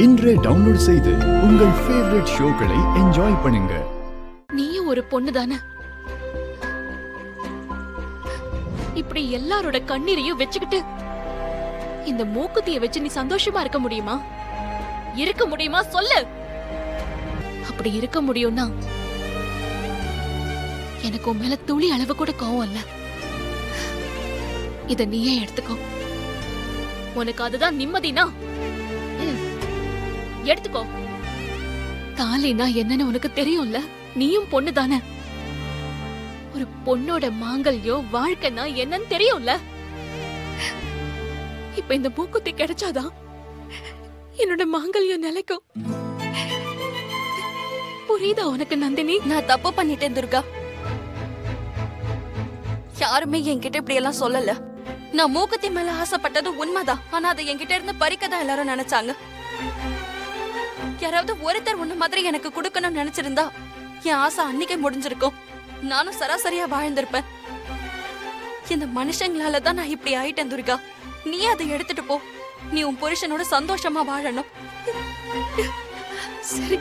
இன்றே டவுன்லோட் செய்து உங்கள் ஃபேவரட் ஷோக்களை என்ஜாய் பண்ணுங்க. நீயும் ஒரு பொண்ணு தானே. இப்படி எல்லாரோட கண்ணீரையும் வச்சுக்கிட்டு இந்த மூக்குத்திய வச்சு நீ சந்தோஷமா இருக்க முடியுமா? இருக்க முடியுமா சொல்லு. அப்படி இருக்க முடியும்னா எனக்கு உன் மேல துளி அளவு கூட கோவம் இல்ல. இத நீயே எடுத்துக்கோ. உனக்கு அதுதான் நிம்மதினா எடுத்துக்கோ. தாலினா என்னன்னு உனக்கு தெரியும்ல. நீயும் பொண்ணு தானே. ஒரு பொண்ணோட மாங்கல்யம் வாழ்க்கைனா என்னன்னு தெரியும்ல. இப்ப இந்த மூக்குத்தி கிடைச்சாதான் என்னோட மாங்கல்யம் நிலைக்கும். புரியுதா உனக்கு நந்தினி? நான் தப்பு பண்ணிட்டேன் துர்கா. யாருமே என்கிட்ட இப்படி எல்லாம் சொல்லல. நான் மூக்குத்தி மேல ஆசைப்பட்டது உண்மைதான். ஆனா அதை என்கிட்ட இருந்து பறிக்கதான் எல்லாரும் நினைச்சாங்க. யாராவது ஒருத்தர் உன்ன மாதிரி எனக்கு கொடுக்கணும்னு நினைச்சிருந்தா என் ஆசை அன்னைக்கே முடிஞ்சிருக்கும். நானும் சராசரியா வாழ்ந்திருப்பேன். இந்த மனுஷங்களால தான் நான் இப்படி ஆயிட்டேன் துர்கா. நீ அதை எடுத்துட்டு போ. நீ உன் புருஷனோட சந்தோஷமா வாழணும். சரி.